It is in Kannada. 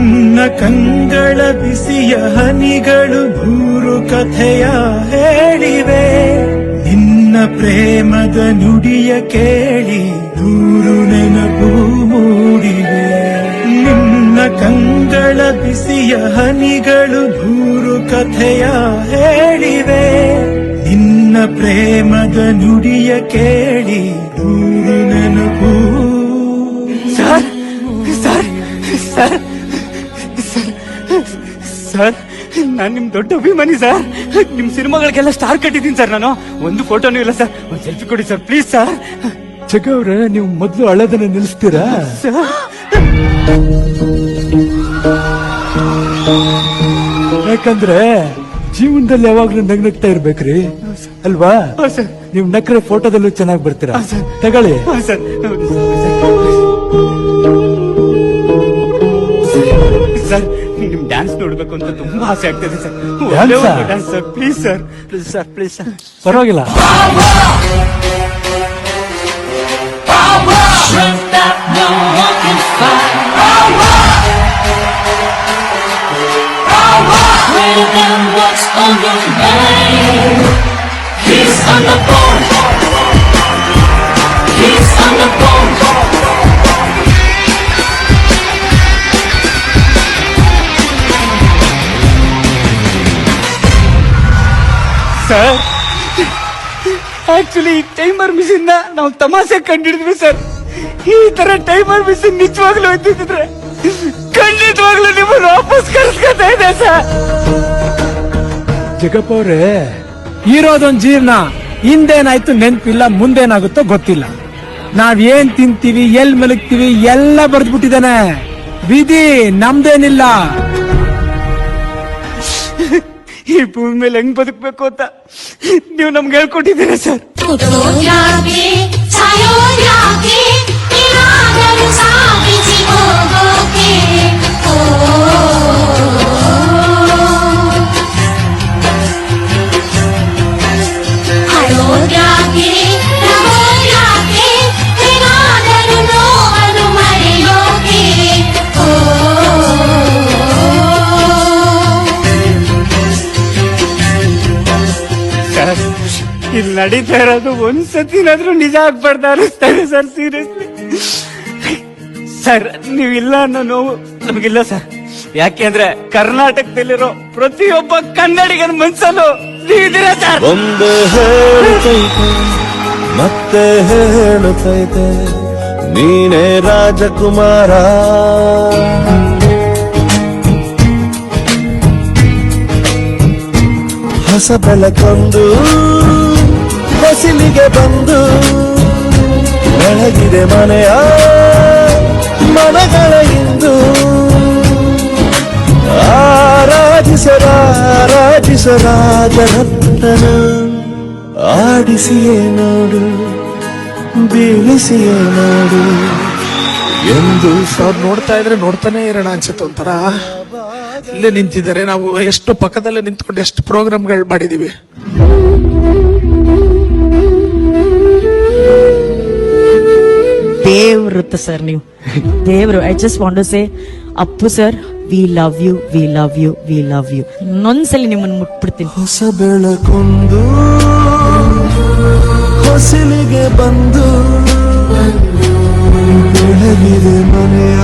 ನಿನ್ನ ಕಂಗಳ ಬಿಸಿಯ ಹನಿಗಳು ಭೂರು ಕಥೆಯ ಹೇಳಿವೆ. ನಿನ್ನ ಪ್ರೇಮದ ನುಡಿಯ ಕೇಳಿ ದೂರು ನೆನಪು ಮೂಡಿವೆ. ನಿನ್ನ ಕಂಗಳ ಬಿಸಿಯ ಹನಿಗಳು ಭೂರು ಕಥೆಯ ಹೇಳಿವೆ. ನಿನ್ನ ಪ್ರೇಮದ ನುಡಿಯ ಕೇಳಿ ದೂರು ನೆನಪು. ಸರ್ ಸರ್ ಸರ್ ಸರ್ ನಾನ್ ನಿಮ್ ದೊಡ್ಡ ಅಭಿಮಾನಿ ಸರ್. ನಿಮ್ ಸಿನಿಮಾಗಳಿಗೆಲ್ಲ ಸ್ಟಾರ್ ಕಟ್ಟಿದ್ದೀನಿ ಸರ್. ನಾನು ಒಂದು ಫೋಟೋನು ಇಲ್ಲ ಸರ್. ಒಂದ್ ಸೆಲ್ಫಿ ಕೊಡಿ ಸರ್ ಪ್ಲೀಸ್ ಸರ್. ಜಗ ಅವ್ರೆ, ನೀವು ಮೊದ್ಲು ಅಳೋದನ್ನ ನಿಲ್ಲಿಸ್ತೀರಾ? ಯಾಕಂದ್ರೆ ಜೀವನದಲ್ಲಿ ಯಾವಾಗ್ಲೂ ನಗ್ನಗ್ತಾ ಇರ್ಬೇಕ್ರಿ ಅಲ್ವಾ? ನೀವ್ ನಕ್ರೆ ಫೋಟೋದಲ್ಲೂ ಚೆನ್ನಾಗಿ ಬರ್ತೀರಾ. ತಗೊಳ್ಳಿ ಸರ್. ಸರ್ ನಿಮ್ ಡ್ಯಾನ್ಸ್ ನೋಡ್ಬೇಕು ಅಂತ ತುಂಬಾ ಆಸೆ ಆಗ್ತದೆ sir. Dance sir please sir. Please sir please sir. ಪರವಾಗಿಲ್ಲ. ಸರ್ ಆಕ್ಚುಲಿ ಟೈಮರ್ ಮಿಷಿನ್ ನಾವು ತಮಾಷೆ ಕಂಡಿಡಿದ್ವಿ ಸರ್. ಈ ತರ ಟೈಮರ್ ಮಿಷಿನ್ ನಿಜವಾಗ್ಲೂ ಇದ್ದಿದ್ರೆ ಖಂಡಿತವಾಗ್ಲೂ ನಿಮ್ಮನ್ನು ವಾಪಸ್ ಕರ್ಸ್ಕೊತಾ ಇದೆ ಸರ್. ಜಗಪ್ಪ ಅವ್ರೆ, ಇರೋದೊಂದ್ ಜೀರ್ಣ, ಹಿಂದೇನಾಯ್ತು ನೆನ್ಪಿಲ್ಲ, ಮುಂದೇನಾಗುತ್ತೋ ಗೊತ್ತಿಲ್ಲ. ನಾವ್ ಏನ್ ತಿಂತೀವಿ, ಎಲ್ ಮಲಗ್ತೀವಿ ಎಲ್ಲ ಬರ್ದ್ಬಿಟ್ಟಿದಾನೆ. ವಿಧಿ ನಮ್ದೇನಿಲ್ಲ. ಈ ಭೂಮಿ ಮೇಲೆ ಹೆಂಗ್ ಬದುಕ್ಬೇಕು ಅಂತ ನೀವು ನಮ್ಗೆ ಹೇಳ್ಕೊಟ್ಟಿದ್ದೀರಾ ಸರ್. ಇಲ್ಲಿ ನಡೀತಾ ಇರೋದು ಒಂದ್ಸತಿನಾದ್ರೂ ನಿಜ ಆಗ್ಬಾರ್ದು ಅನಿಸ್ತಾರೆ ಸರ್. ಸೀರಿಯಸ್ಲಿ ಸರ್, ನೀವಿಲ್ಲ ಅನ್ನೋ ನೋವು ನಮಗಿಲ್ಲ ಸರ್. ಯಾಕೆಂದ್ರೆ ಕರ್ನಾಟಕದಲ್ಲಿರೋ ಪ್ರತಿಯೊಬ್ಬ ಕನ್ನಡಿಗನ ಮನ್ಸಲ್ಲೂ ನೀವಿದ್ದೀರಾ ಸರ್. ಒಂದು ಹೇಳುತ್ತೈತೆ ಮತ್ತೆ ಹೇಳುತ್ತೈತೆ ನೀನೇ ರಾಜಕುಮಾರ. ಹೊಸ ಬೆಳಕೊಂದು ಬಸಿಲಿಗೆ ಬಂದು ಬೆಳಗಿದೆ ಮನೆಯ ಮನಗಳ ಇಂದು. ಆರಾಧಿಸರಾಜರತ್ನ ಆಡಿಸಿಯೇ ನೋಡು, ಬೀಳಿಸಿಯೇ ನೋಡು ಎಂದು. ಅವ್ರು ನೋಡ್ತಾ ಇದ್ರೆ ನೋಡ್ತಾನೆ ಇರೋಣ ಅನ್ಸುತ್ತೆ. ಒಂಥರ ಇಲ್ಲೇ ನಿಂತಿದ್ದಾರೆ. ನಾವು ಎಷ್ಟು ಪಕ್ಕದಲ್ಲೇ ನಿಂತ್ಕೊಂಡು ಎಷ್ಟು ಪ್ರೋಗ್ರಾಮ್ಗಳು ಮಾಡಿದೀವಿ. ದೇವ್ರತ್ತ ಸರ್ ನೀವು ದೇವ್ರು. I just want to say Appu sir, we love you, we love you, we love you. ಇನ್ನೊಂದ್ಸಲಿ ನಿಮ್ಮನ್ನು ಮುಟ್ಬಿಡ್ತೀನಿ. ಹೊಸ ಬೆಳಕೊಂದು ಹೊಸಲಿಗೆ ಬಂದು ಬೆಳಗಿದೆ ಮನೆಯ